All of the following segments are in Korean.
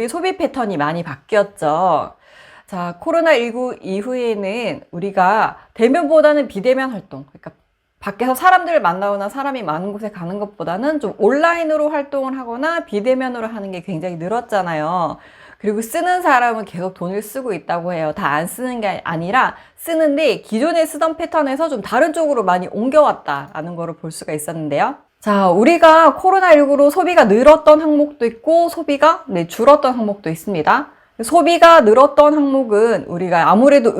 우리 소비 패턴이 많이 바뀌었죠. 자, 코로나19 이후에는 우리가 대면보다는 비대면 활동, 그러니까 밖에서 사람들을 만나거나 사람이 많은 곳에 가는 것보다는 좀 온라인으로 활동을 하거나 비대면으로 하는 게 굉장히 늘었잖아요. 그리고 쓰는 사람은 계속 돈을 쓰고 있다고 해요. 다 안 쓰는 게 아니라 쓰는데 기존에 쓰던 패턴에서 좀 다른 쪽으로 많이 옮겨왔다라는 거를 볼 수가 있었는데요. 자, 우리가 코로나19로 소비가 늘었던 항목도 있고 소비가 줄었던 항목도 있습니다. 소비가 늘었던 항목은 우리가 아무래도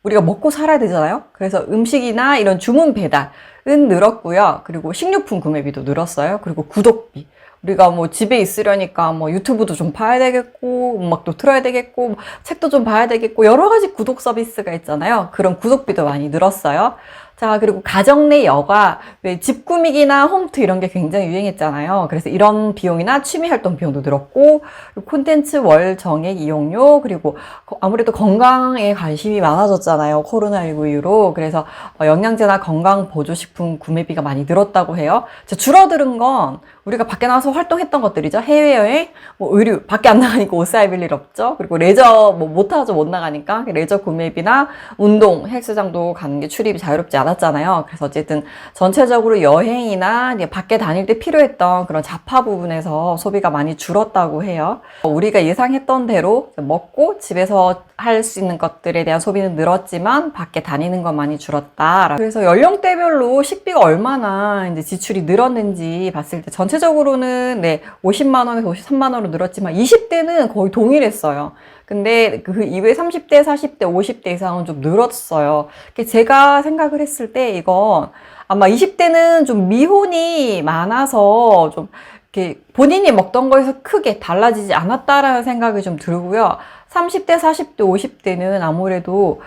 우리가 먹고 살아야 되잖아요. 그래서 음식이나 이런 주문 배달은 늘었고요. 그리고 식료품 구매비도 늘었어요. 그리고 구독비. 우리가 뭐 집에 있으려니까 뭐 유튜브도 좀 봐야 되겠고, 음악도 틀어야 되겠고, 책도 좀 봐야 되겠고, 여러 가지 구독 서비스가 있잖아요. 그런 구독비도 많이 늘었어요. 자, 그리고 가정 내 여가, 왜 집 꾸미기나 홈트 이런 게 굉장히 유행했잖아요. 그래서 이런 비용이나 취미 활동 비용도 늘었고, 콘텐츠 월 정액 이용료, 그리고 아무래도 건강에 관심이 많아졌잖아요. 코로나19 이후로. 그래서 영양제나 건강 보조식품 구매비가 많이 늘었다고 해요. 줄어드는 건 우리가 밖에 나가서 활동했던 것들이죠. 해외여행, 뭐 의류, 밖에 안 나가니까 옷 사입을 일 없죠. 그리고 레저, 뭐 못하죠. 못 나가니까. 레저 구매비나 운동, 헬스장도 가는 게 출입이 자유롭지 않았잖아요. 그래서 어쨌든 전체적으로 여행이나 이제 밖에 다닐 때 필요했던 그런 자파 부분에서 소비가 많이 줄었다고 해요. 우리가 예상했던 대로 먹고 집에서 할 수 있는 것들에 대한 소비는 늘었지만 밖에 다니는 건 많이 줄었다. 그래서 연령대별로 식비가 얼마나 이제 지출이 늘었는지 봤을 때 전체적으로는 50만 원에서 53만 원으로 늘었지만 20대는 거의 동일했어요. 근데 그 이후에 30대, 40대, 50대 이상은 좀 늘었어요. 제가 생각을 했을 때 이건 아마 20대는 좀 미혼이 많아서 좀 이렇게 본인이 먹던 거에서 크게 달라지지 않았다라는 생각이 좀 들고요. 30대, 40대, 50대는 아무래도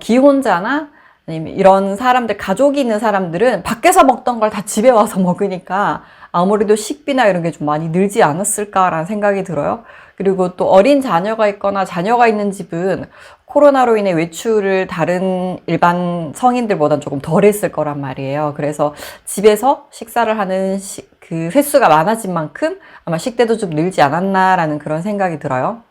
기혼자나 아니면 이런 사람들, 가족이 있는 사람들은 밖에서 먹던 걸 다 집에 와서 먹으니까 아무래도 식비나 이런 게 좀 많이 늘지 않았을까라는 생각이 들어요. 그리고 또 어린 자녀가 있거나 자녀가 있는 집은 코로나로 인해 외출을 다른 일반 성인들보다는 조금 덜 했을 거란 말이에요. 그래서 집에서 식사를 하는 그 횟수가 많아진 만큼 아마 식대도 좀 늘지 않았나라는 그런 생각이 들어요.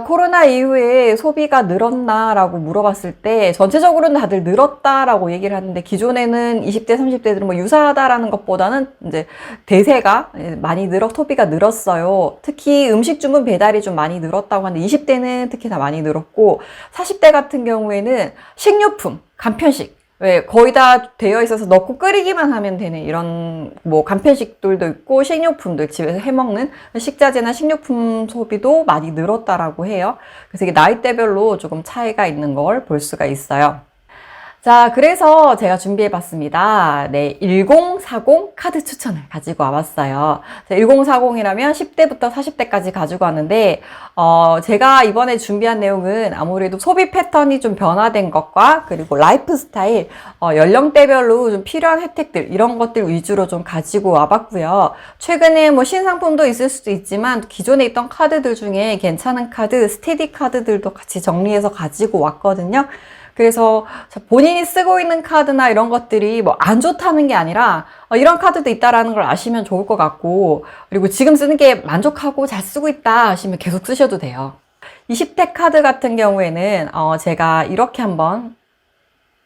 코로나 이후에 소비가 늘었나라고 물어봤을 때 전체적으로는 다들 늘었다라고 얘기를 하는데 기존에는 20대, 30대들은 뭐 유사하다라는 것보다는 이제 대세가 많이 소비가 늘었어요. 특히 음식 주문 배달이 좀 많이 늘었다고 하는데 20대는 특히 다 많이 늘었고 40대 같은 경우에는 식료품, 간편식 왜 거의 다 되어 있어서 넣고 끓이기만 하면 되는 이런 뭐 간편식들도 있고 식료품들 집에서 해먹는 식자재나 식료품 소비도 많이 늘었다라고 해요. 그래서 이게 나이대별로 조금 차이가 있는 걸 볼 수가 있어요. 자, 그래서 제가 준비해봤습니다. 1040 카드 추천을 가지고 와봤어요. 1040이라면 10대부터 40대까지 가지고 왔는데, 제가 이번에 준비한 내용은 아무래도 소비 패턴이 좀 변화된 것과 그리고 라이프 스타일, 연령대별로 좀 필요한 혜택들, 이런 것들 위주로 좀 가지고 와봤고요. 최근에 뭐 신상품도 있을 수도 있지만, 기존에 있던 카드들 중에 괜찮은 카드, 스테디 카드들도 같이 정리해서 가지고 왔거든요. 그래서 본인이 쓰고 있는 카드나 이런 것들이 뭐 안 좋다는 게 아니라 이런 카드도 있다라는 걸 아시면 좋을 것 같고 그리고 지금 쓰는 게 만족하고 잘 쓰고 있다 하시면 계속 쓰셔도 돼요. 20대 카드 같은 경우에는 제가 이렇게 한번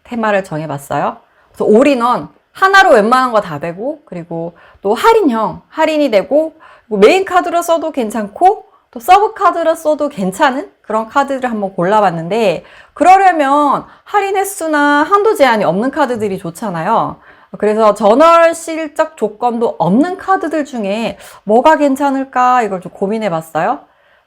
테마를 정해봤어요. 그래서 올인원 하나로 웬만한 거 다 되고 그리고 또 할인이 되고 메인 카드로 써도 괜찮고 또 서브 카드로 써도 괜찮은 그런 카드를 한번 골라봤는데 그러려면 할인 횟수나 한도 제한이 없는 카드들이 좋잖아요. 그래서 전월 실적 조건도 없는 카드들 중에 뭐가 괜찮을까 이걸 좀 고민해봤어요.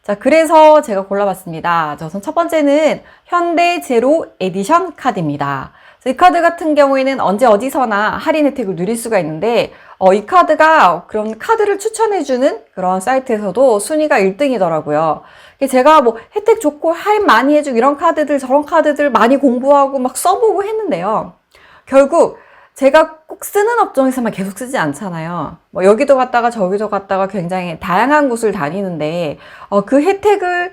자, 그래서 제가 골라봤습니다. 우선 첫 번째는 현대 제로 에디션 카드입니다. 이 카드 같은 경우에는 언제 어디서나 할인 혜택을 누릴 수가 있는데 이 카드가 그런 카드를 추천해주는 그런 사이트에서도 순위가 1등이더라고요. 제가 뭐 혜택 좋고 할인 많이 해주고 이런 카드들 저런 카드들 많이 공부하고 막 써보고 했는데요. 결국 제가 꼭 쓰는 업종에서만 계속 쓰지 않잖아요. 뭐 여기도 갔다가 저기도 갔다가 굉장히 다양한 곳을 다니는데 그 혜택을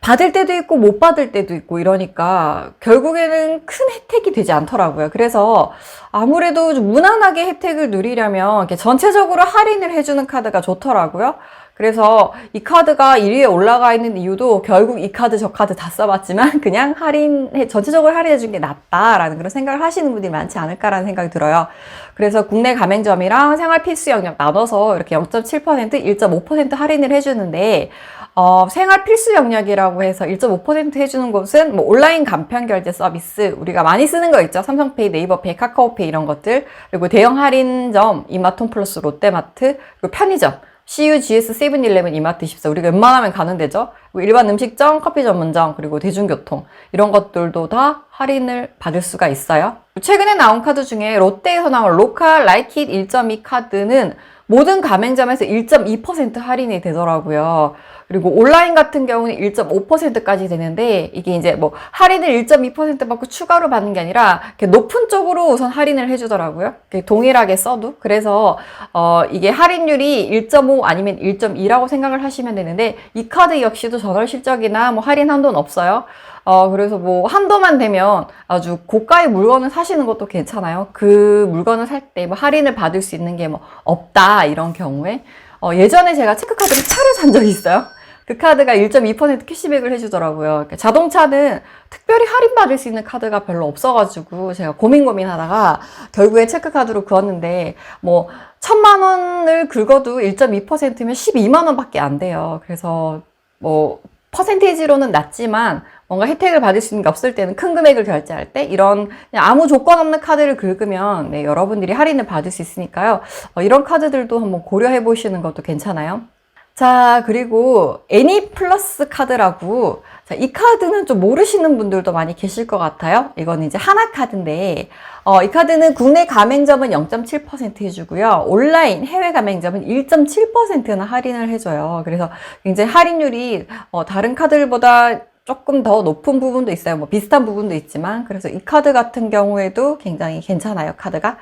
받을 때도 있고 못 받을 때도 있고 이러니까 결국에는 큰 혜택이 되지 않더라고요. 그래서 아무래도 좀 무난하게 혜택을 누리려면 이렇게 전체적으로 할인을 해주는 카드가 좋더라고요. 그래서 이 카드가 1위에 올라가 있는 이유도 결국 이 카드 저 카드 다 써봤지만 그냥 전체적으로 할인해 준 게 낫다라는 그런 생각을 하시는 분들이 많지 않을까라는 생각이 들어요. 그래서 국내 가맹점이랑 생활 필수 영역 나눠서 이렇게 0.7%, 1.5% 할인을 해주는데 생활 필수 영역이라고 해서 1.5% 해주는 곳은 뭐 온라인 간편 결제 서비스, 우리가 많이 쓰는 거 있죠. 삼성페이, 네이버페이, 카카오페이 이런 것들. 그리고 대형 할인점, 이마트홈 플러스, 롯데마트, 그리고 편의점. CU, GS, 세븐일레븐, 이마트24 우리가 웬만하면 가는 데죠. 일반 음식점, 커피 전문점, 그리고 대중교통 이런 것들도 다 할인을 받을 수가 있어요. 최근에 나온 카드 중에 롯데에서 나온 로컬 라이킷 1.2 카드는 모든 가맹점에서 1.2% 할인이 되더라고요. 그리고 온라인 같은 경우는 1.5%까지 되는데 이게 이제 뭐 할인을 1.2% 받고 추가로 받는 게 아니라 이렇게 높은 쪽으로 우선 할인을 해주더라고요. 동일하게 써도. 그래서 이게 할인율이 1.5 아니면 1.2라고 생각을 하시면 되는데 이 카드 역시도 전월 실적이나 뭐 할인 한도는 없어요. 그래서 뭐 한도만 되면 아주 고가의 물건을 사시는 것도 괜찮아요. 그 물건을 살 때 뭐 할인을 받을 수 있는 게 뭐 없다 이런 경우에 예전에 제가 체크카드로 차를 산 적이 있어요. 그 카드가 1.2% 캐시백을 해주더라고요. 그러니까 자동차는 특별히 할인받을 수 있는 카드가 별로 없어가지고 제가 고민하다가 결국에 체크카드로 그었는데 뭐 1,000만 원을 긁어도 1.2%면 12만 원밖에 안 돼요. 그래서 뭐 퍼센테이지로는 낮지만 뭔가 혜택을 받을 수 있는 게 없을 때는 큰 금액을 결제할 때 이런 그냥 아무 조건 없는 카드를 긁으면 네, 여러분들이 할인을 받을 수 있으니까요. 이런 카드들도 한번 고려해 보시는 것도 괜찮아요. 자, 그리고 애니플러스 카드라고, 자, 이 카드는 좀 모르시는 분들도 많이 계실 것 같아요. 이건 이제 하나카드인데 이 카드는 국내 가맹점은 0.7% 해주고요. 온라인 해외 가맹점은 1.7%나 할인을 해줘요. 그래서 굉장히 할인율이 다른 카드들보다 조금 더 높은 부분도 있어요. 뭐 비슷한 부분도 있지만, 그래서 이 카드 같은 경우에도 굉장히 괜찮아요, 카드가.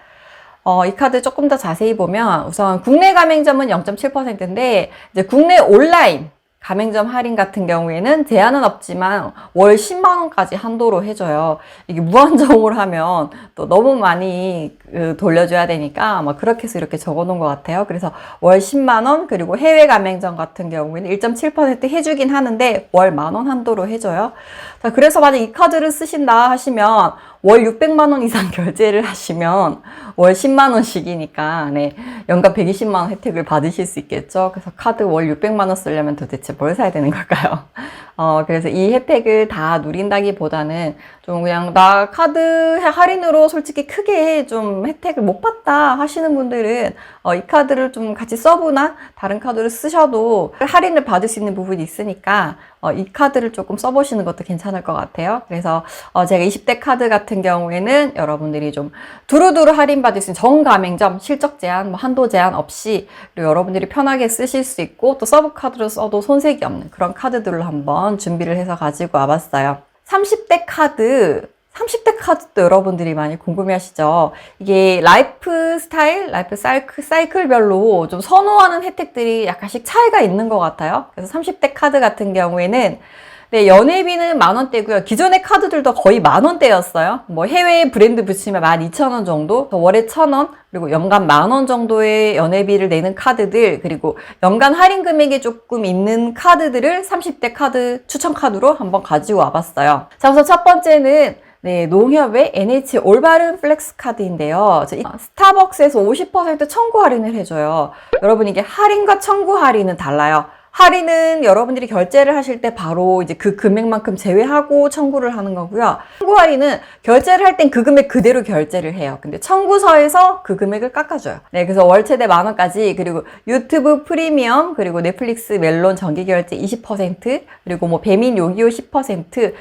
이 카드 조금 더 자세히 보면 우선 국내 가맹점은 0.7%인데 이제 국내 온라인 가맹점 할인 같은 경우에는 제한은 없지만 월 10만 원까지 한도로 해줘요. 이게 무한정으로 하면 또 너무 많이 돌려줘야 되니까 아마 그렇게 해서 이렇게 적어놓은 것 같아요. 그래서 월 10만 원, 그리고 해외 가맹점 같은 경우에는 1.7% 해주긴 하는데 월 10,000원 한도로 해줘요. 자, 그래서 만약 이 카드를 쓰신다 하시면 월 600만 원 이상 결제를 하시면 월 10만 원씩이니까 네, 연간 120만 원 혜택을 받으실 수 있겠죠. 그래서 카드 월 600만 원 쓰려면 도대체 뭘 사야 되는 걸까요? 그래서 이 혜택을 다 누린다기보다는 좀 그냥 나 카드 할인으로 솔직히 크게 좀 혜택을 못 받다 하시는 분들은 이 카드를 좀 같이 써보나 다른 카드를 쓰셔도 할인을 받을 수 있는 부분이 있으니까 이 카드를 조금 써보시는 것도 괜찮을 것 같아요. 그래서 제가 20대 카드 같은 경우에는 여러분들이 좀 두루두루 할인받을 수 있는 전 가맹점 실적 제한, 뭐 한도 제한 없이 그리고 여러분들이 편하게 쓰실 수 있고 또 서브 카드로 써도 손색이 없는 그런 카드들을 한번 준비를 해서 가지고 와봤어요. 30대 카드도 여러분들이 많이 궁금해 하시죠. 이게 라이프 스타일, 라이프 사이클별로 좀 선호하는 혜택들이 약간씩 차이가 있는 것 같아요. 그래서 30대 카드 같은 경우에는 네, 연회비는 10,000원대고요. 기존의 카드들도 거의 10,000원대였어요. 뭐 해외 브랜드 붙이면 12,000원 정도, 월에 1,000원, 그리고 연간 10,000원 정도의 연회비를 내는 카드들, 그리고 연간 할인 금액이 조금 있는 카드들을 30대 카드 추천 카드로 한번 가지고 와봤어요. 자, 우선 첫 번째는 네, 농협의 NH 올바른 플렉스 카드인데요. 스타벅스에서 50% 청구 할인을 해줘요. 여러분 이게 할인과 청구 할인은 달라요. 할인은 여러분들이 결제를 하실 때 바로 이제 그 금액만큼 제외하고 청구를 하는 거고요. 청구 할인은 결제를 할 땐 그 금액 그대로 결제를 해요. 근데 청구서에서 그 금액을 깎아줘요. 네, 그래서 월 최대 10,000원까지, 그리고 유튜브 프리미엄, 그리고 넷플릭스 멜론 정기 결제 20%, 그리고 뭐 배민 요기요 10%,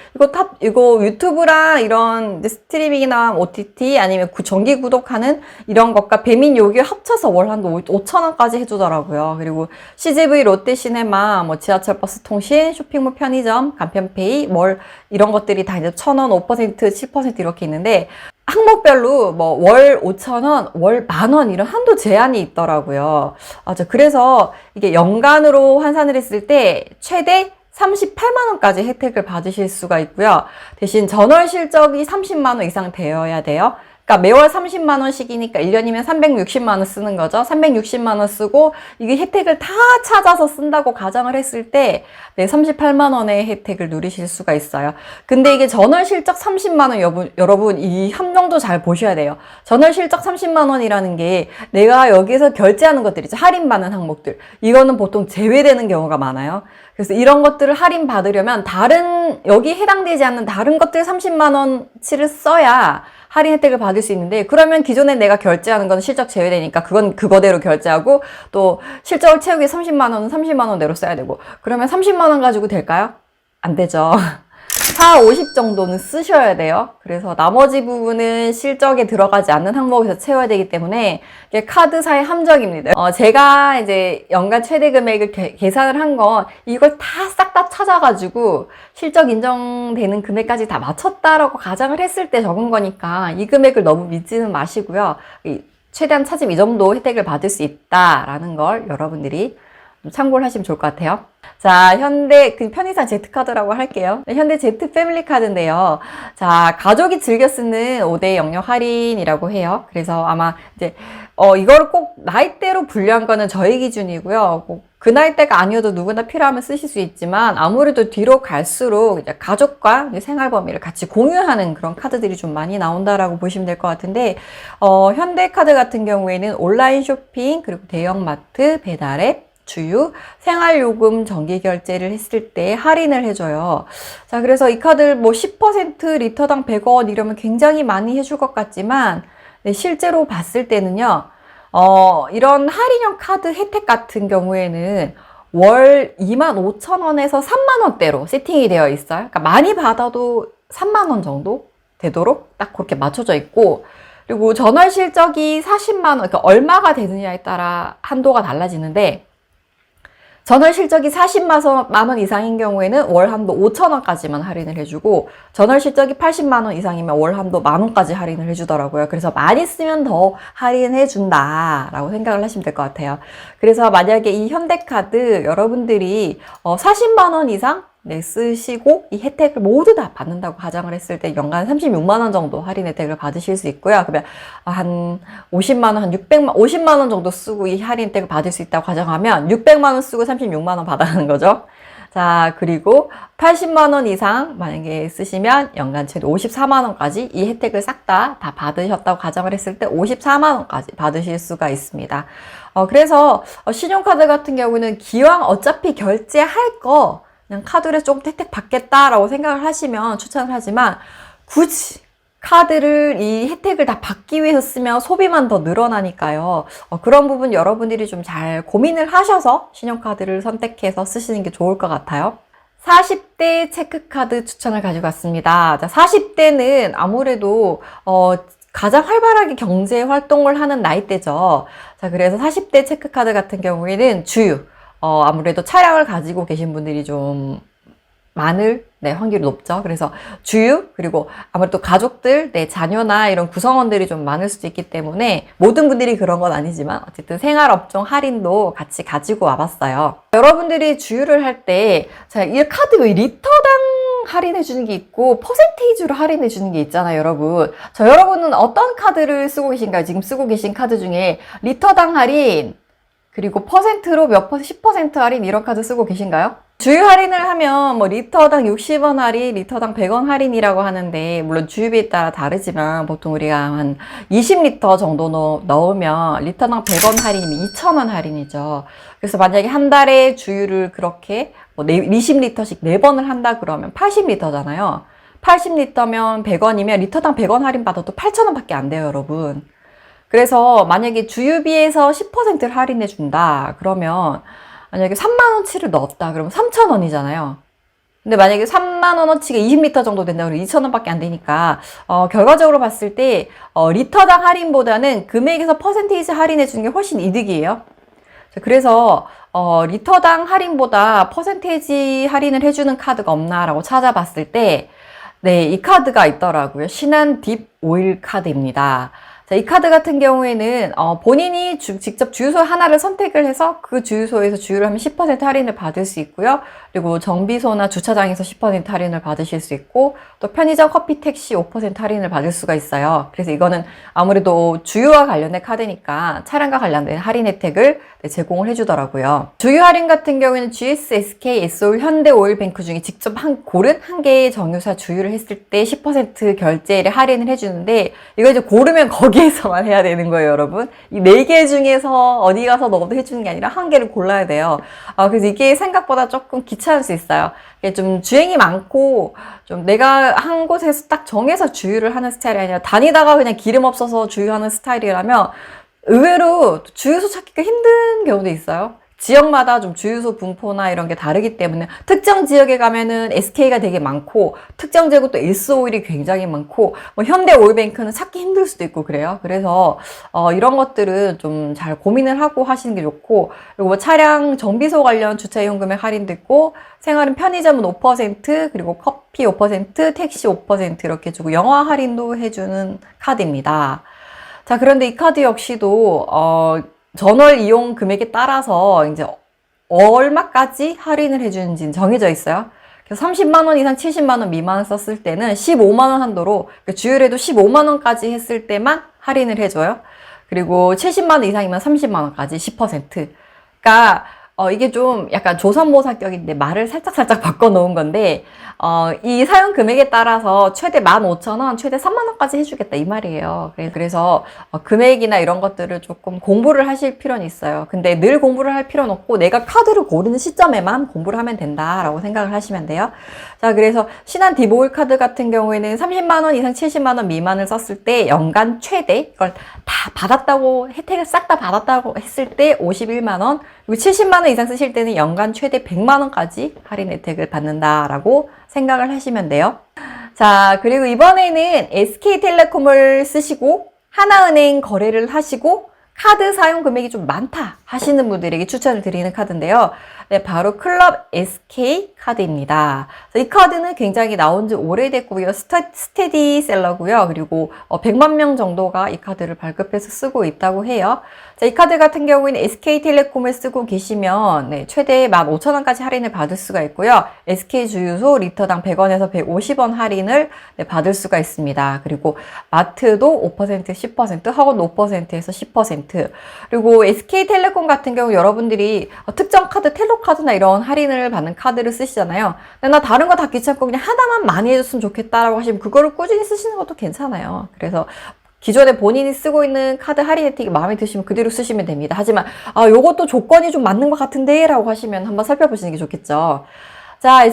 이거 유튜브랑 이런 스트리밍이나 OTT 아니면 정기 구독하는 이런 것과 배민 요기요 합쳐서 월 한도 5,000원까지 해주더라고요. 그리고 CGV 롯데시네 뭐 지하철 버스 통신, 쇼핑몰 편의점, 간편페이, 이런 것들이 다 이제 1,000원, 5%, 7% 이렇게 있는데 항목별로 뭐 월 5,000원, 월 10,000원 이런 한도 제한이 있더라고요. 그래서 이게 연간으로 환산을 했을 때 최대 38만 원까지 혜택을 받으실 수가 있고요. 대신 전월 실적이 30만 원 이상 되어야 돼요. 그러니까 매월 30만 원씩이니까 1년이면 360만 원 쓰는 거죠. 360만 원 쓰고 이게 혜택을 다 찾아서 쓴다고 가정을 했을 때 네, 38만 원의 혜택을 누리실 수가 있어요. 근데 이게 전월 실적 30만 원 여러분 이 함정도 잘 보셔야 돼요. 전월 실적 30만 원이라는 게 내가 여기서 결제하는 것들이죠. 할인받는 항목들. 이거는 보통 제외되는 경우가 많아요. 그래서 이런 것들을 할인받으려면 다른 여기 해당되지 않는 다른 것들 30만 원치를 써야 할인 혜택을 받을 수 있는데, 그러면 기존에 내가 결제하는 건 실적 제외되니까 그건 그거대로 결제하고, 또 실적을 채우기 30만 원은 30만 원대로 써야 되고, 그러면 30만 원 가지고 될까요? 안 되죠. 4, 50 정도는 쓰셔야 돼요. 그래서 나머지 부분은 실적에 들어가지 않는 항목에서 채워야 되기 때문에 이게 카드사의 함정입니다. 제가 이제 연간 최대 금액을 계산을 한 건 이걸 다 싹 다 찾아가지고 실적 인정되는 금액까지 다 맞췄다라고 가정을 했을 때 적은 거니까 이 금액을 너무 믿지는 마시고요. 최대한 찾으면 이 정도 혜택을 받을 수 있다라는 걸 여러분들이 좀 참고를 하시면 좋을 것 같아요. 자, 현대 편의상 Z카드라고 할게요. 현대 Z 패밀리 카드인데요. 자, 가족이 즐겨 쓰는 5대 영역 할인이라고 해요. 그래서 아마 이제 이거를 꼭 나이대로 분류한 거는 저희 기준이고요. 꼭 그 나이대가 아니어도 누구나 필요하면 쓰실 수 있지만 아무래도 뒤로 갈수록 이제 가족과 이제 생활 범위를 같이 공유하는 그런 카드들이 좀 많이 나온다라고 보시면 될 것 같은데, 현대카드 같은 경우에는 온라인 쇼핑, 그리고 대형마트, 배달앱, 주유, 생활요금 정기 결제를 했을 때 할인을 해줘요. 자, 그래서 이 카드를 뭐 10% 리터당 100원 이러면 굉장히 많이 해줄 것 같지만, 네, 실제로 봤을 때는요, 이런 할인형 카드 혜택 같은 경우에는 월 25,000원에서 3만원대로 세팅이 되어 있어요. 그러니까 많이 받아도 3만원 정도 되도록 딱 그렇게 맞춰져 있고, 그리고 전월 실적이 40만원, 그러니까 얼마가 되느냐에 따라 한도가 달라지는데, 전월 실적이 40만 원 이상인 경우에는 월 한도 5,000원까지만 할인을 해주고, 전월 실적이 80만 원 이상이면 월 한도 10,000원까지 할인을 해주더라고요. 그래서 많이 쓰면 더 할인해준다라고 생각을 하시면 될 것 같아요. 그래서 만약에 이 현대카드 여러분들이 40만 원 이상 네, 쓰시고 이 혜택을 모두 다 받는다고 가정을 했을 때 연간 36만 원 정도 할인 혜택을 받으실 수 있고요. 그러면 한 50만 원, 한 50만 원 정도 쓰고 이 할인 혜택을 받을 수 있다고 가정하면 600만 원 쓰고 36만 원 받아가는 거죠. 자, 그리고 80만 원 이상 만약에 쓰시면 연간 최대 54만 원까지 이 혜택을 싹 다 받으셨다고 가정을 했을 때 54만 원까지 받으실 수가 있습니다. 그래서 신용카드 같은 경우는 기왕 어차피 결제할 거 그냥 카드를 조금 혜택 받겠다라고 생각을 하시면 추천을 하지만, 굳이 카드를 이 혜택을 다 받기 위해서 쓰면 소비만 더 늘어나니까요. 그런 부분 여러분들이 좀 잘 고민을 하셔서 신용카드를 선택해서 쓰시는 게 좋을 것 같아요. 40대 체크카드 추천을 가지고 왔습니다. 자, 40대는 아무래도 가장 활발하게 경제 활동을 하는 나이대죠. 자, 그래서 40대 체크카드 같은 경우에는 주유, 아무래도 차량을 가지고 계신 분들이 좀 많을 확률이 높죠. 그래서 주유, 그리고 아무래도 가족들, 자녀나 이런 구성원들이 좀 많을 수도 있기 때문에 모든 분들이 그런 건 아니지만 어쨌든 생활업종 할인도 같이 가지고 와봤어요. 여러분들이 주유를 할 때, 자, 이 카드 왜 리터당 할인해 주는 게 있고 퍼센테이지로 할인해 주는 게 있잖아요, 여러분. 여러분은 어떤 카드를 쓰고 계신가요? 지금 쓰고 계신 카드 중에 리터당 할인, 그리고 퍼센트로 몇 퍼센트, 10% 할인 이런 카드 쓰고 계신가요? 주유 할인을 하면 뭐 리터당 60원 할인, 리터당 100원 할인이라고 하는데, 물론 주유비에 따라 다르지만 보통 우리가 한 20리터 정도 넣으면 리터당 100원 할인이면 2,000원 할인이죠. 그래서 만약에 한 달에 주유를 그렇게 뭐 20리터씩 4번을 한다 그러면 80리터잖아요. 80리터면 100원이면 리터당 100원 할인 받아도 8,000원밖에 안 돼요, 여러분. 그래서 만약에 주유비에서 10%를 할인해 준다 그러면, 만약에 3만원치를 넣었다 그러면 3,000원이잖아요. 근데 만약에 3만원어치가 20리터 정도 된다 그러면 2,000원밖에 안 되니까, 결과적으로 봤을 때 리터당 할인보다는 금액에서 퍼센테이지 할인해 주는 게 훨씬 이득이에요. 그래서 리터당 할인보다 퍼센테이지 할인을 해주는 카드가 없나라고 찾아봤을 때, 네, 이 카드가 있더라고요. 신한 딥 오일 카드입니다. 자, 이 카드 같은 경우에는 본인이 직접 주유소 하나를 선택을 해서 그 주유소에서 주유를 하면 10% 할인을 받을 수 있고요. 그리고 정비소나 주차장에서 10% 할인을 받으실 수 있고, 또 편의점, 커피, 택시 5% 할인을 받을 수가 있어요. 그래서 이거는 아무래도 주유와 관련된 카드니까 차량과 관련된 할인 혜택을 제공을 해주더라고요. 주유 할인 같은 경우에는 GS, SK, S올, 현대오일뱅크 중에 직접 고른 한 개의 정유사 주유를 했을 때 10% 결제일에 할인을 해주는데, 이거 이제 고르면 거기에서만 해야 되는 거예요, 여러분. 이 4개 중에서 어디 가서 넣어도 해주는 게 아니라 한 개를 골라야 돼요. 그래서 이게 생각보다 조금 귀찮을 수 있어요. 이게 좀 주행이 많고, 좀 내가 한 곳에서 딱 정해서 주유를 하는 스타일이 아니라 다니다가 그냥 기름 없어서 주유하는 스타일이라면 의외로 주유소 찾기가 힘든 경우도 있어요. 지역마다 좀 주유소 분포나 이런 게 다르기 때문에 특정 지역에 가면은 SK가 되게 많고, 특정 지역은 또 S오일이 굉장히 많고, 뭐 현대오일뱅크는 찾기 힘들 수도 있고 그래요. 그래서 이런 것들은 좀 잘 고민을 하고 하시는 게 좋고, 그리고 뭐 차량 정비소 관련 주차 이용 금액 할인도 있고, 생활은 편의점은 5%, 그리고 커피 5%, 택시 5% 이렇게 주고 영화 할인도 해주는 카드입니다. 자, 그런데 이 카드 역시도 전월 이용 금액에 따라서 이제 얼마까지 할인을 해주는지는 정해져 있어요. 그래서 30만 원 이상 70만 원 미만 썼을 때는 15만 원 한도로, 주유료도 15만 원까지 했을 때만 할인을 해줘요. 그리고 70만 원 이상이면 30만 원까지 10%. 그러니까 이게 좀 약간 조선모사격인데 말을 살짝 바꿔 놓은 건데, 이 사용 금액에 따라서 최대 15,000원, 최대 3만원까지 해주겠다 이 말이에요. 그래서 금액이나 이런 것들을 조금 공부를 하실 필요는 있어요. 근데 늘 공부를 할 필요는 없고 내가 카드를 고르는 시점에만 공부를 하면 된다라고 생각을 하시면 돼요. 자, 그래서 신한 디보일 카드 같은 경우에는 30만원 이상 70만원 미만을 썼을 때 연간 최대, 이걸 다 받았다고, 혜택을 싹 다 받았다고 했을 때 51만원, 그리고 70만원 이상 쓰실 때는 연간 최대 100만원까지 할인 혜택을 받는다라고 생각을 하시면 돼요. 자, 그리고 이번에는 SK텔레콤을 쓰시고 하나은행 거래를 하시고 카드 사용 금액이 좀 많다 하시는 분들에게 추천을 드리는 카드인데요. 네, 바로 클럽 SK 카드입니다. 이 카드는 굉장히 나온 지 오래됐고요. 스테디셀러고요. 그리고 100만 명 정도가 이 카드를 발급해서 쓰고 있다고 해요. 자, 이 카드 같은 경우에는 SK텔레콤을 쓰고 계시면 네, 최대 15,000원까지 할인을 받을 수가 있고요. SK주유소 리터당 100원에서 150원 할인을 네, 받을 수가 있습니다. 그리고 마트도 5%, 10%, 학원도 5%에서 10%. 그리고 SK텔레콤 같은 경우 여러분들이 특정 카드, 텔로카드나 이런 할인을 받는 카드를 쓰시잖아요. 근데 나 다른 거 다 귀찮고 그냥 하나만 많이 해줬으면 좋겠다라고 하시면 그거를 꾸준히 쓰시는 것도 괜찮아요. 그래서 기존에 본인이 쓰고 있는 카드 할인 혜택이 마음에 드시면 그대로 쓰시면 됩니다. 하지만 요것도 조건이 좀 맞는 것 같은데 라고 하시면 한번 살펴보시는 게 좋겠죠. 자,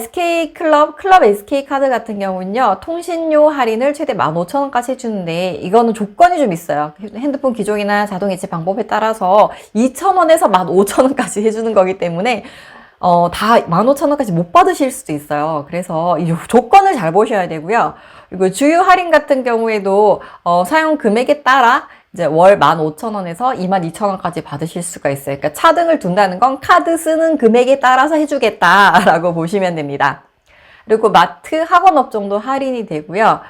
클럽 SK 카드 같은 경우는요, 통신료 할인을 최대 15,000원까지 해주는데, 이거는 조건이 좀 있어요. 핸드폰 기종이나 자동이체 방법에 따라서 2,000원에서 15,000원까지 해주는 거기 때문에, 다 15,000원까지 못 받으실 수도 있어요. 그래서 이 조건을 잘 보셔야 되고요. 그리고 주유 할인 같은 경우에도, 사용 금액에 따라 이제 월 15,000원에서 22,000원까지 받으실 수가 있어요. 그러니까 차등을 둔다는 건 카드 쓰는 금액에 따라서 해주겠다라고 보시면 됩니다. 그리고 마트, 학원 업종도 할인이 되고요.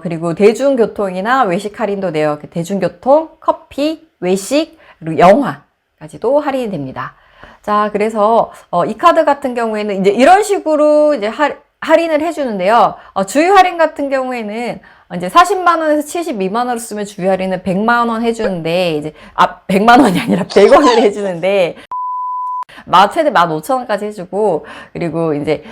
그리고 대중교통이나 외식 할인도 돼요. 대중교통, 커피, 외식, 그리고 영화까지도 할인이 됩니다. 자, 그래서 이 카드 같은 경우에는 이제 이런 식으로 이제 할인을 해주는데요. 주유 할인 같은 경우에는 이제 40만 원에서 72만 원을 쓰면 주유 할인은 100만 원 해주는데, 이제 100만 원이 아니라 100원을 해주는데, 최대 15,000원까지 해주고, 그리고 이제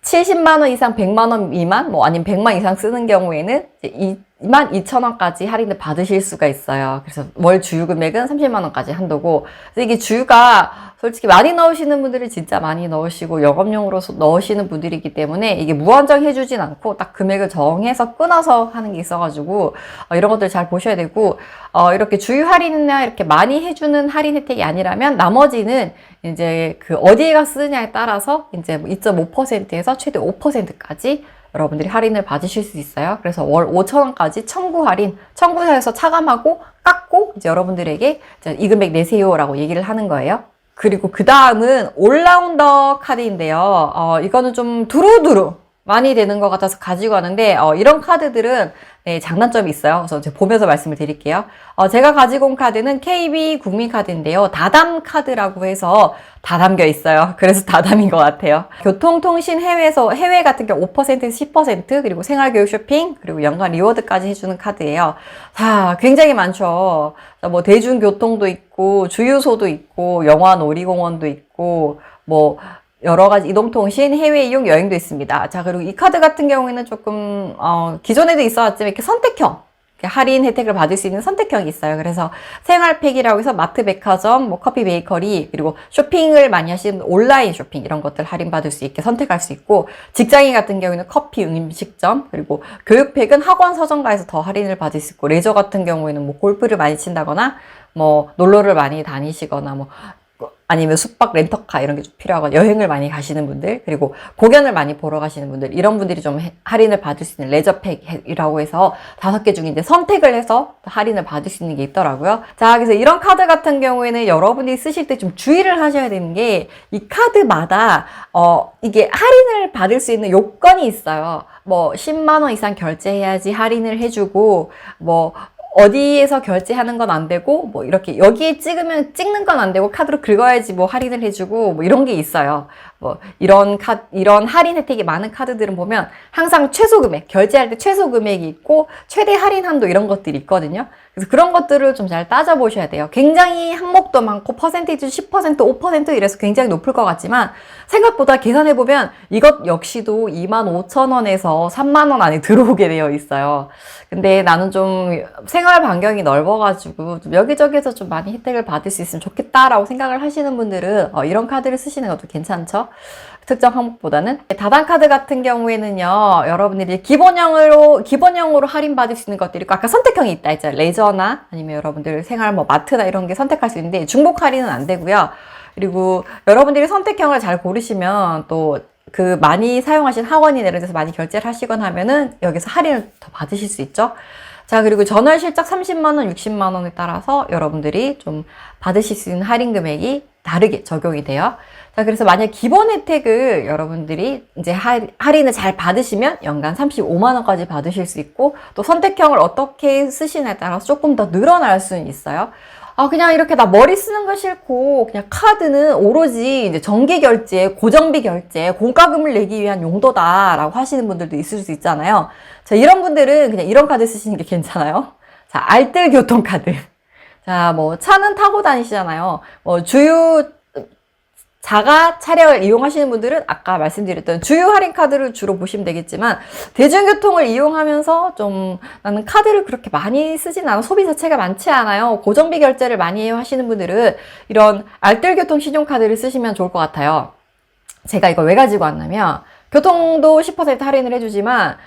70만 원 이상 100만 원 미만, 아니면 100만 이상 쓰는 경우에는 이제 22,000원까지 할인을 받으실 수가 있어요. 그래서 월 주유 금액은 30만 원까지 한도고, 그래서 이게 주유가 솔직히 많이 넣으시는 분들이 진짜 많이 넣으시고 영업용으로 넣으시는 분들이기 때문에 이게 무한정 해주진 않고 딱 금액을 정해서 끊어서 하는 게 있어가지고 이런 것들 잘 보셔야 되고, 이렇게 주유 할인이나 이렇게 많이 해주는 할인 혜택이 아니라면 나머지는 이제 그 어디에가 쓰느냐에 따라서 이제 2.5%에서 최대 5%까지 여러분들이 할인을 받으실 수 있어요. 그래서 월 5,000원까지 청구 할인, 청구사에서 차감하고 깎고 이제 여러분들에게 이 금액 내세요라고 얘기를 하는 거예요. 그리고 그 다음은 올라운더 카드인데요. 이거는 좀 두루두루 많이 되는 것 같아서 가지고 왔는데, 이런 카드들은 네, 장단점이 있어요. 그래서 제가 보면서 말씀을 드릴게요. 제가 가지고 온 카드는 KB 국민카드인데요. 다담 카드라고 해서 다 담겨 있어요. 그래서 다담인 것 같아요. 교통통신 해외 같은 경우 5%에서 10%, 그리고 생활교육 쇼핑, 그리고 연간 리워드까지 해주는 카드예요. 자, 굉장히 많죠. 뭐 대중교통도 있고, 주유소도 있고, 영화 놀이공원도 있고, 뭐 여러 가지 이동통신, 해외 이용, 여행도 있습니다. 자, 그리고 이 카드 같은 경우에는 조금, 기존에도 있어왔지만 이렇게 선택형, 이렇게 할인 혜택을 받을 수 있는 선택형이 있어요. 그래서 생활팩이라고 해서 마트, 백화점, 뭐 커피, 베이커리, 그리고 쇼핑을 많이 하시는 온라인 쇼핑, 이런 것들 할인받을 수 있게 선택할 수 있고, 직장인 같은 경우에는 커피, 음식점, 그리고 교육팩은 학원 서점가에서 더 할인을 받을 수 있고, 레저 같은 경우에는 뭐 골프를 많이 친다거나, 뭐 놀러를 많이 다니시거나, 뭐 아니면 숙박 렌터카 이런 게 좀 필요하거나 여행을 많이 가시는 분들, 그리고 공연을 많이 보러 가시는 분들, 이런 분들이 좀 할인을 받을 수 있는 레저팩이라고 해서 5개 중에 이제 선택을 해서 할인을 받을 수 있는 게 있더라고요. 자, 그래서 이런 카드 같은 경우에는 여러분들이 쓰실 때 좀 주의를 하셔야 되는 게, 이 카드마다 이게 할인을 받을 수 있는 요건이 있어요. 뭐 10만 원 이상 결제해야지 할인을 해주고, 뭐 어디에서 결제하는 건 안 되고, 뭐 이렇게 여기에 찍는 건 안 되고 카드로 긁어야지 뭐 할인을 해주고, 뭐 이런 게 있어요. 뭐 이런 할인 혜택이 많은 카드들은 보면 항상 최소 금액, 결제할 때 최소 금액이 있고 최대 할인 한도 이런 것들이 있거든요. 그래서 그런 것들을 좀 잘 따져보셔야 돼요. 굉장히 항목도 많고 퍼센테이지 10%, 5% 이래서 굉장히 높을 것 같지만, 생각보다 계산해보면 이것 역시도 25,000원에서 3만원 안에 들어오게 되어 있어요. 근데 나는 좀 생활 반경이 넓어가지고 좀 여기저기에서 좀 많이 혜택을 받을 수 있으면 좋겠다라고 생각을 하시는 분들은 이런 카드를 쓰시는 것도 괜찮죠. 특정 항목보다는. 다단 카드 같은 경우에는요, 여러분들이 기본형으로 할인받을 수 있는 것들이 있고, 아까 선택형이 있다 했잖아요. 레저나 아니면 여러분들 생활 뭐 마트나 이런 게 선택할 수 있는데 중복 할인은 안 되고요. 그리고 여러분들이 선택형을 잘 고르시면 또 그 많이 사용하신 학원이나 이런 데서 많이 결제를 하시거나 하면은 여기서 할인을 더 받으실 수 있죠. 자, 그리고 전월 실적 30만원, 60만원에 따라서 여러분들이 좀 받으실 수 있는 할인 금액이 다르게 적용이 돼요. 자, 그래서 만약 기본 혜택을 여러분들이 이제 할인을 잘 받으시면 연간 35만원까지 받으실 수 있고, 또 선택형을 어떻게 쓰시냐에 따라서 조금 더 늘어날 수는 있어요. 그냥 이렇게 나 머리 쓰는 거 싫고, 그냥 카드는 오로지 이제 정기 결제, 고정비 결제, 공과금을 내기 위한 용도다라고 하시는 분들도 있을 수 있잖아요. 자, 이런 분들은 그냥 이런 카드 쓰시는 게 괜찮아요. 자, 알뜰 교통카드. 자, 뭐, 차는 타고 다니시잖아요. 뭐, 자가 차량을 이용하시는 분들은 아까 말씀드렸던 주유 할인 카드를 주로 보시면 되겠지만, 대중교통을 이용하면서 좀 나는 카드를 그렇게 많이 쓰진 않아, 소비 자체가 많지 않아요, 고정비 결제를 많이 하시는 분들은 이런 알뜰교통 신용카드를 쓰시면 좋을 것 같아요. 제가 이걸 왜 가지고 왔냐면, 교통도 10% 할인을 해주지만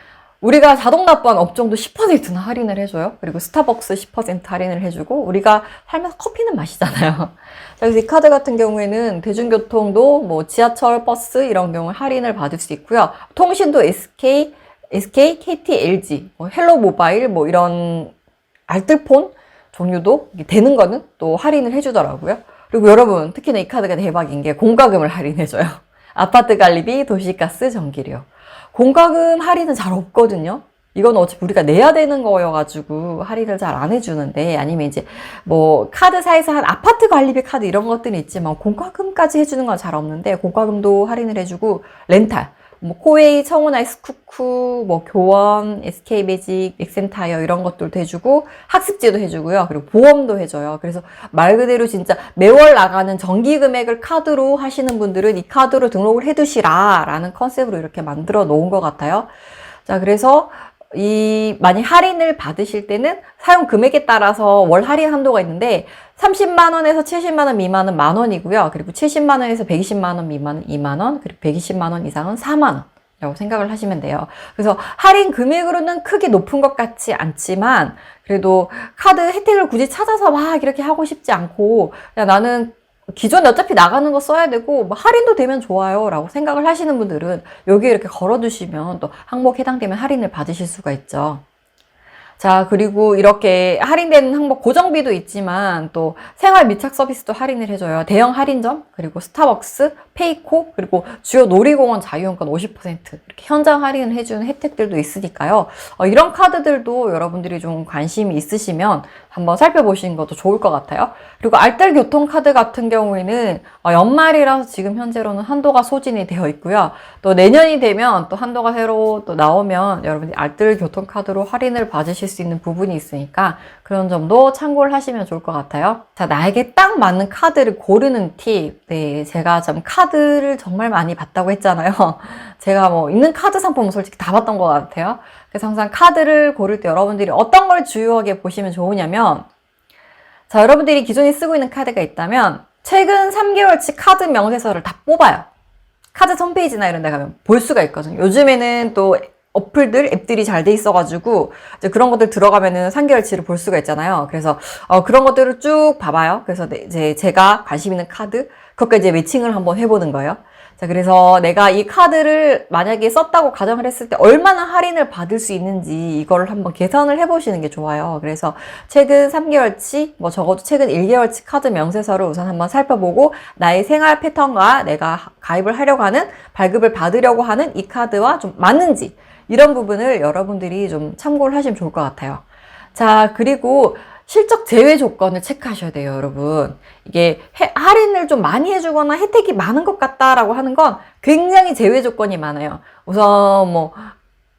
우리가 자동 납부한 업종도 10%나 할인을 해줘요. 그리고 스타벅스 10% 할인을 해주고, 우리가 살면서 커피는 마시잖아요. 그래서 이 카드 같은 경우에는 대중교통도 뭐 지하철, 버스 이런 경우 할인을 받을 수 있고요. 통신도 SK, KT, LG, 뭐 헬로 모바일 뭐 이런 알뜰폰 종류도 되는 거는 또 할인을 해주더라고요. 그리고 여러분, 특히나 이 카드가 대박인 게 공과금을 할인해줘요. 아파트 관리비, 도시가스, 전기료. 공과금 할인은 잘 없거든요. 이건 어차피 우리가 내야 되는 거여가지고 할인을 잘 안 해주는데, 아니면 이제 뭐 카드사에서 한 아파트 관리비 카드 이런 것들은 있지만 공과금까지 해주는 건 잘 없는데, 공과금도 할인을 해주고, 렌탈, 뭐 코웨이, 청운 아이스쿠쿠, 뭐 교원, SK매직, 엑센타이어 이런 것들도 해주고, 학습지도 해주고요. 그리고 보험도 해줘요. 그래서 말 그대로 진짜 매월 나가는 정기 금액을 카드로 하시는 분들은 이 카드로 등록을 해두시라 라는 컨셉으로 이렇게 만들어 놓은 것 같아요. 자, 그래서 만약 할인을 받으실 때는 사용 금액에 따라서 월 할인 한도가 있는데, 30만원에서 70만원 미만은 만원이고요. 그리고 70만원에서 120만원 미만은 2만원, 그리고 120만원 이상은 4만원 라고 생각을 하시면 돼요. 그래서 할인 금액으로는 크게 높은 것 같지 않지만, 그래도 카드 혜택을 굳이 찾아서 막 이렇게 하고 싶지 않고, 그냥 나는 기존에 어차피 나가는 거 써야 되고 뭐 할인도 되면 좋아요 라고 생각을 하시는 분들은 여기에 이렇게 걸어두시면 또 항목 해당되면 할인을 받으실 수가 있죠. 자, 그리고 이렇게 할인되는 항목 고정비도 있지만 또 생활 밀착 서비스도 할인을 해줘요. 대형 할인점, 그리고 스타벅스, 페이코, 그리고 주요 놀이공원 자유용권 50% 이렇게 현장 할인을 해주는 혜택들도 있으니까요. 이런 카드들도 여러분들이 좀 관심이 있으시면 한번 살펴보시는 것도 좋을 것 같아요. 그리고 알뜰 교통카드 같은 경우에는 연말이라서 지금 현재로는 한도가 소진이 되어 있고요. 또 내년이 되면 또 한도가 새로 또 나오면 여러분들이 알뜰 교통카드로 할인을 받으실 수 있는 부분이 있으니까 그런 점도 참고를 하시면 좋을 것 같아요. 자, 나에게 딱 맞는 카드를 고르는 팁. 네, 제가 좀 카드를 정말 많이 봤다고 했잖아요. 제가 뭐 있는 카드 상품은 솔직히 다 봤던 것 같아요. 그래서 항상 카드를 고를 때 여러분들이 어떤 걸 주요하게 보시면 좋으냐면, 자, 여러분들이 기존에 쓰고 있는 카드가 있다면 최근 3개월치 카드 명세서를 다 뽑아요. 카드 홈페이지나 이런 데 가면 볼 수가 있거든요. 요즘에는 또 어플들, 앱들이 잘 돼 있어가지고 이제 그런 것들 들어가면은 3개월치를 볼 수가 있잖아요. 그래서 그런 것들을 쭉 봐봐요. 그래서 이제 제가 관심 있는 카드, 그것까지 이제 매칭을 한번 해보는 거예요. 자, 그래서 내가 이 카드를 만약에 썼다고 가정을 했을 때 얼마나 할인을 받을 수 있는지 이거를 한번 계산을 해보시는 게 좋아요. 그래서 최근 3개월치, 뭐 적어도 최근 1개월치 카드 명세서를 우선 한번 살펴보고 나의 생활 패턴과 내가 가입을 하려고 하는, 발급을 받으려고 하는 이 카드와 좀 맞는지 이런 부분을 여러분들이 좀 참고를 하시면 좋을 것 같아요. 자, 그리고 실적 제외 조건을 체크하셔야 돼요, 여러분. 이게 할인을 좀 많이 해주거나 혜택이 많은 것 같다라고 하는 건 굉장히 제외 조건이 많아요. 우선 뭐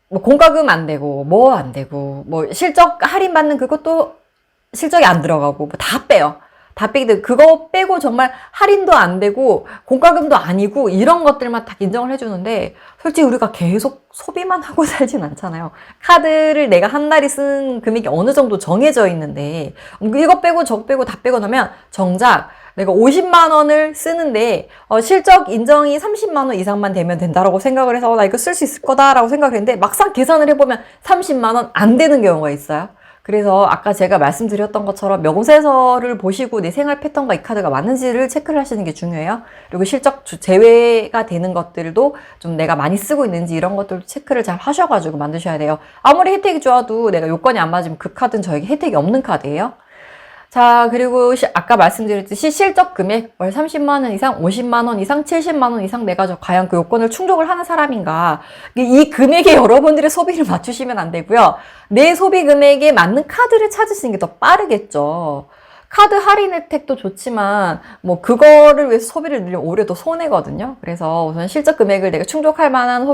공과금 안 되고, 뭐 안 되고, 뭐 실적 할인 받는 그것도 실적이 안 들어가고, 뭐 다 빼요. 다 빼기 때문에 그거 빼고 정말 할인도 안 되고 공과금도 아니고 이런 것들만 다 인정을 해주는데, 솔직히 우리가 계속 소비만 하고 살진 않잖아요. 카드를 내가 한 달에 쓰는 금액이 어느 정도 정해져 있는데 이거 빼고 저거 빼고 다 빼고 나면 정작 내가 50만 원을 쓰는데 실적 인정이 30만 원 이상만 되면 된다라고 생각을 해서 나 이거 쓸 수 있을 거다라고 생각을 했는데 막상 계산을 해보면 30만 원 안 되는 경우가 있어요. 그래서 아까 제가 말씀드렸던 것처럼 명세서를 보시고 내 생활 패턴과 이 카드가 맞는지를 체크를 하시는 게 중요해요. 그리고 실적 제외가 되는 것들도 좀 내가 많이 쓰고 있는지 이런 것들도 체크를 잘 하셔가지고 만드셔야 돼요. 아무리 혜택이 좋아도 내가 요건이 안 맞으면 그 카드는 저에게 혜택이 없는 카드예요. 자, 그리고 아까 말씀드렸듯이 실적 금액 월 30만 원 이상, 50만 원 이상, 70만 원 이상 내가 과연 그 요건을 충족을 하는 사람인가. 이 금액에 여러분들의 소비를 맞추시면 안 되고요. 내 소비 금액에 맞는 카드를 찾으시는 게 더 빠르겠죠. 카드 할인 혜택도 좋지만 뭐 그거를 위해서 소비를 늘리면 오히려 더 손해거든요. 그래서 우선 실적 금액을 내가 충족할 만한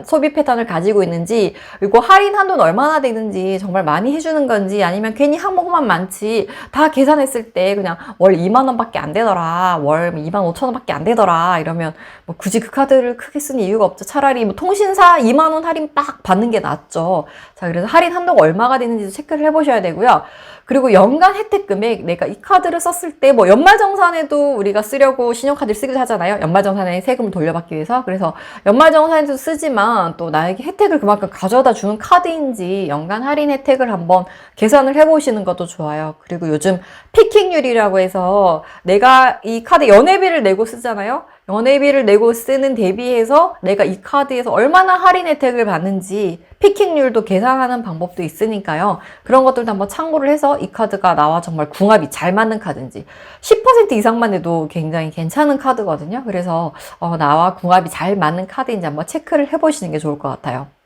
소비 패턴을 가지고 있는지, 그리고 할인 한도는 얼마나 되는지, 정말 많이 해주는 건지, 아니면 괜히 항목만 많지 다 계산했을 때 그냥 월 2만 원밖에 안 되더라, 월 2만 5천 원밖에 안 되더라 이러면 뭐 굳이 그 카드를 크게 쓰는 이유가 없죠. 차라리 뭐 통신사 2만 원 할인 딱 받는 게 낫죠. 자, 그래서 할인 한도가 얼마가 되는지도 체크를 해보셔야 되고요. 그리고 연간 혜택 금액, 내가 이 카드를 썼을 때 뭐 연말정산에도 우리가 쓰려고 신용카드를 쓰기도 하잖아요. 연말정산에 세금을 돌려받기 위해서. 그래서 연말정산에도 쓰지만 또 나에게 혜택을 그만큼 가져다 주는 카드인지 연간 할인 혜택을 한번 계산을 해보시는 것도 좋아요. 그리고 요즘 피킹률이라고 해서 내가 이 카드 연회비를 내고 쓰잖아요. 연회비를 내고 쓰는 대비해서 내가 이 카드에서 얼마나 할인 혜택을 받는지 피킹률도 계산하는 방법도 있으니까요. 그런 것들도 한번 참고를 해서 이 카드가 나와 정말 궁합이 잘 맞는 카드인지, 10% 이상만 해도 굉장히 괜찮은 카드거든요. 그래서 나와 궁합이 잘 맞는 카드인지 한번 체크를 해보시는 게 좋을 것 같아요.